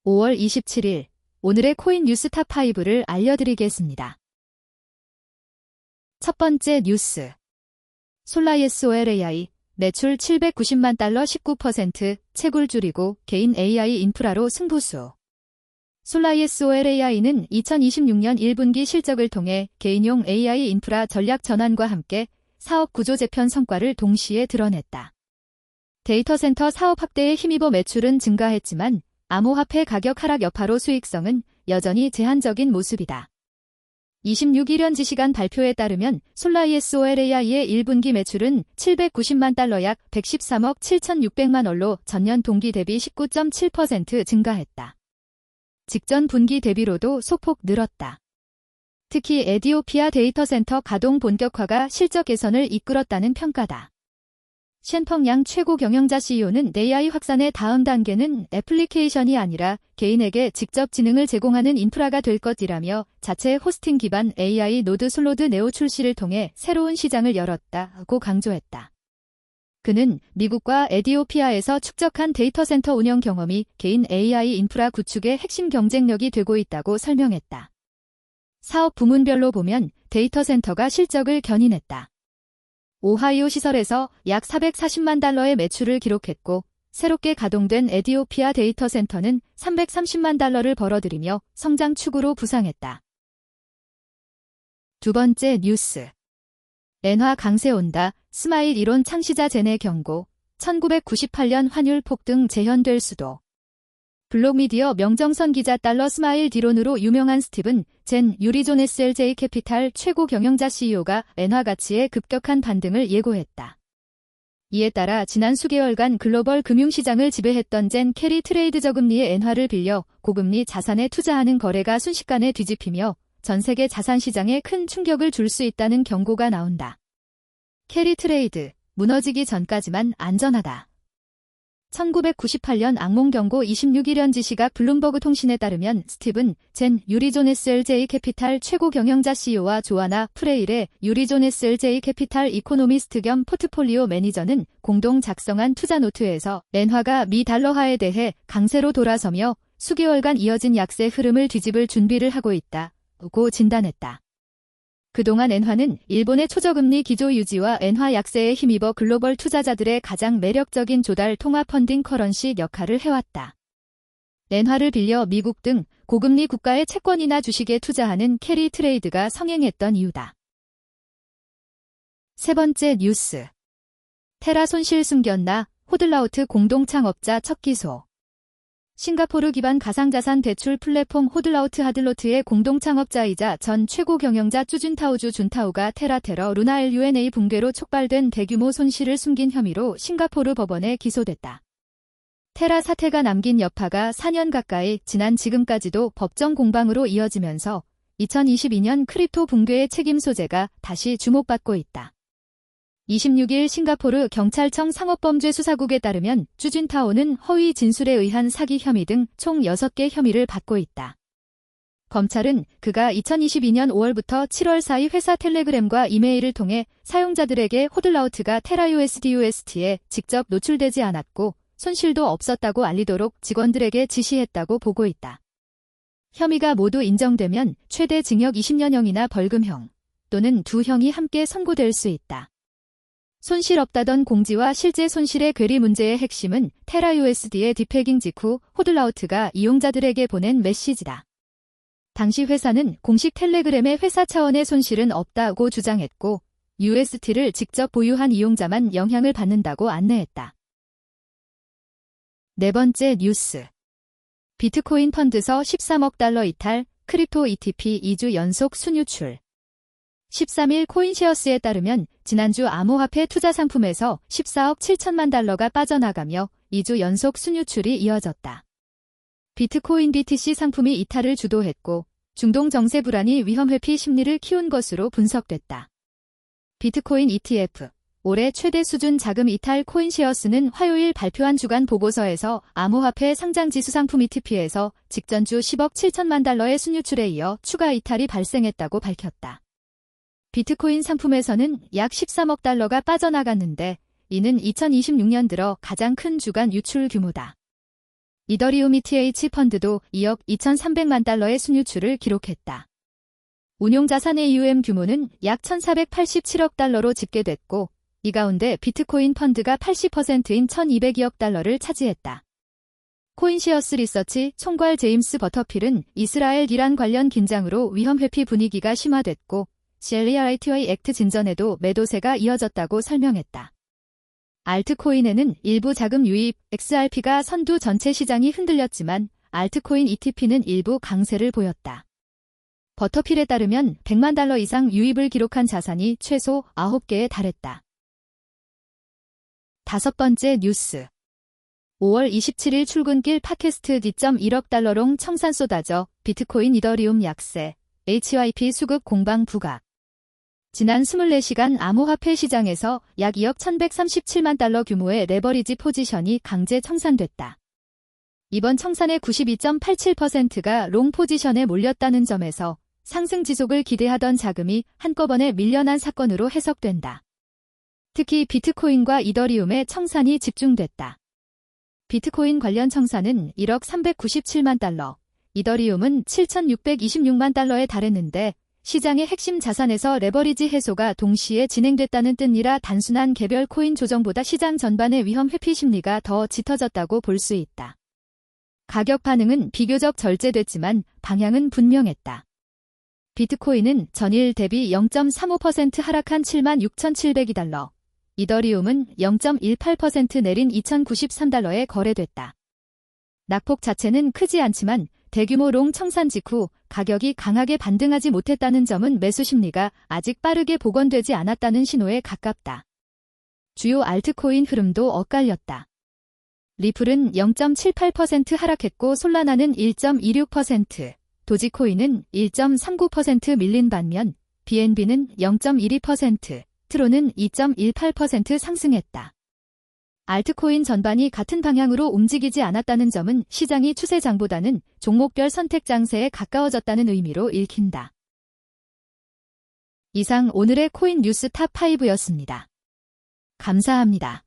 5월 27일 오늘의 코인 뉴스 탑5를 알려드리겠습니다. 첫 번째 뉴스. 솔라이SOLAI 매출 790만 달러 19% 채굴 줄이고 개인 AI 인프라로 승부수. 솔라이SOLAI는 2026년 1분기 실적을 통해 개인용 AI 인프라 전략 전환과 함께 사업 구조 재편 성과를 동시에 드러냈다. 데이터 센터 사업 확대에 힘입어 매출은 증가했지만 암호화폐 가격 하락 여파로 수익성은 여전히 제한적인 모습이다. 26일 현지 시간 발표에 따르면 솔라이SOLAI의 1분기 매출은 790만 달러 약 113억 7,600만 원로 전년 동기 대비 19.7% 증가했다. 직전 분기 대비로도 소폭 늘었다. 특히 에디오피아 데이터 센터 가동 본격화가 실적 개선을 이끌었다는 평가다. 셴펑양 최고 경영자 CEO는 AI 확산의 다음 단계는 애플리케이션이 아니라 개인에게 직접 지능을 제공하는 인프라가 될 것이라며 자체 호스팅 기반 AI 노드 솔로드 네오 출시를 통해 새로운 시장을 열었다고 강조했다. 그는 미국과 에디오피아에서 축적한 데이터 센터 운영 경험이 개인 AI 인프라 구축의 핵심 경쟁력이 되고 있다고 설명했다. 사업 부문별로 보면 데이터 센터가 실적을 견인했다. 오하이오 시설에서 약 440만 달러의 매출을 기록했고 새롭게 가동된 에디오피아 데이터 센터는 330만 달러를 벌어들이며 성장 축으로 부상했다. 두 번째 뉴스. 엔화 강세 온다. 스마일 이론 창시자 젠의 경고. 1998년 환율 폭등 재현될 수도. 블록미디어 명정선 기자 달러 스마일 디론으로 유명한 스티븐 젠 유리존 SLJ 캐피탈 최고 경영자 CEO가 엔화 가치의 급격한 반등을 예고했다. 이에 따라 지난 수개월간 글로벌 금융시장을 지배했던 젠 캐리 트레이드 저금리의 엔화를 빌려 고금리 자산에 투자하는 거래가 순식간에 뒤집히며 전 세계 자산 시장에 큰 충격을 줄 수 있다는 경고가 나온다. 캐리 트레이드, 무너지기 전까지만 안전하다. 1998년 악몽 경고 26일 현지 시각 블룸버그 통신에 따르면 스티븐 젠 유리존 SLJ 캐피탈 최고 경영자 CEO와 조아나 프레일의 유리존 SLJ 캐피탈 이코노미스트 겸 포트폴리오 매니저는 공동 작성한 투자 노트에서 엔화가 미 달러화에 대해 강세로 돌아서며 수개월간 이어진 약세 흐름을 뒤집을 준비를 하고 있다고 진단했다. 그동안 엔화는 일본의 초저금리 기조 유지와 엔화 약세에 힘입어 글로벌 투자자들의 가장 매력적인 조달 통화 펀딩 커런시 역할을 해왔다. 엔화를 빌려 미국 등 고금리 국가의 채권이나 주식에 투자하는 캐리 트레이드가 성행했던 이유다. 세 번째 뉴스. 테라 손실 숨겼나? 호들라우트 공동 창업자 첫 기소. 싱가포르 기반 가상자산 대출 플랫폼 호들라우트 하들로트의 공동 창업자이자 전 최고 경영자 쭈준타오주 준타오가 테라 테러 루나 LUNA 붕괴로 촉발된 대규모 손실을 숨긴 혐의로 싱가포르 법원에 기소됐다. 테라 사태가 남긴 여파가 4년 가까이 지난 지금까지도 법정 공방으로 이어지면서 2022년 크립토 붕괴의 책임 소재가 다시 주목받고 있다. 26일 싱가포르 경찰청 상업범죄수사국에 따르면 쭈준타오는 허위 진술에 의한 사기 혐의 등 총 6개 혐의를 받고 있다. 검찰은 그가 2022년 5월부터 7월 사이 회사 텔레그램과 이메일을 통해 사용자들에게 호들라우트가 테라 USD에 직접 노출되지 않았고 손실도 없었다고 알리도록 직원들에게 지시했다고 보고 있다. 혐의가 모두 인정되면 최대 징역 20년형이나 벌금형 또는 두 형이 함께 선고될 수 있다. 손실 없다던 공지와 실제 손실의 괴리 문제의 핵심은 테라 USD의 디패깅 직후 호들라우트가 이용자들에게 보낸 메시지다. 당시 회사는 공식 텔레그램의 회사 차원의 손실은 없다고 주장했고 USD를 직접 보유한 이용자만 영향을 받는다고 안내했다. 네 번째 뉴스. 비트코인 펀드서 13억 달러 이탈, 크립토 ETP 2주 연속 순유출. 13일 코인쉐어스에 따르면 지난주 암호화폐 투자 상품에서 14억 7천만 달러가 빠져나가며 2주 연속 순유출이 이어졌다. 비트코인 BTC 상품이 이탈을 주도했고 중동 정세 불안이 위험 회피 심리를 키운 것으로 분석됐다. 비트코인 ETF, 올해 최대 수준 자금 이탈 코인쉐어스는 화요일 발표한 주간 보고서에서 암호화폐 상장지수 상품 ETP에서 직전주 10억 7천만 달러의 순유출에 이어 추가 이탈이 발생했다고 밝혔다. 비트코인 상품에서는 약 13억 달러가 빠져나갔는데 이는 2026년 들어 가장 큰 주간 유출 규모다. 이더리움 ETH 펀드도 2억 2,300만 달러의 순유출을 기록했다. 운용자산 AUM 규모는 약 1,487억 달러로 집계됐고, 이 가운데 비트코인 펀드가 80%인 1,200억 달러를 차지했다. 코인시어스 리서치 총괄 제임스 버터필은 이스라엘-이란 관련 긴장으로 위험 회피 분위기가 심화됐고, CLRIT의 액트 진전에도 매도세가 이어졌다고 설명했다. 알트코인에는 일부 자금 유입, XRP가 선두 전체 시장이 흔들렸지만 알트코인 ETP는 일부 강세를 보였다. 버터필에 따르면 100만 달러 이상 유입을 기록한 자산이 최소 9개에 달했다. 다섯 번째 뉴스. 5월 27일 출근길 팟캐스트 D.1억 달러롱 청산 쏟아져 비트코인 이더리움 약세, HYP 수급 공방 부각. 지난 24시간 암호화폐 시장에서 약 2억 1137만 달러 규모의 레버리지 포지션이 강제 청산됐다. 이번 청산의 92.87%가 롱 포지션에 몰렸다는 점에서 상승 지속을 기대하던 자금이 한꺼번에 밀려난 사건으로 해석된다. 특히 비트코인과 이더리움의 청산이 집중됐다. 비트코인 관련 청산은 1억 397만 달러, 이더리움은 7,626만 달러에 달했는데 시장의 핵심 자산에서 레버리지 해소가 동시에 진행됐다는 뜻이라 단순한 개별 코인 조정보다 시장 전반의 위험 회피 심리가 더 짙어졌다고 볼 수 있다. 가격 반응은 비교적 절제됐지만 방향은 분명했다. 비트코인은 전일 대비 0.35% 하락한 76,702달러, 이더리움은 0.18% 내린 2,093달러에 거래됐다. 낙폭 자체는 크지 않지만 대규모 롱 청산 직후 가격이 강하게 반등하지 못했다는 점은 매수 심리가 아직 빠르게 복원되지 않았다는 신호에 가깝다. 주요 알트코인 흐름도 엇갈렸다. 리플은 0.78% 하락했고 솔라나는 1.26%, 도지코인은 1.39% 밀린 반면 BNB는 0.12%, 트론은 2.18% 상승했다. 알트코인 전반이 같은 방향으로 움직이지 않았다는 점은 시장이 추세장보다는 종목별 선택 장세에 가까워졌다는 의미로 읽힌다. 이상 오늘의 코인 뉴스 탑5였습니다. 감사합니다.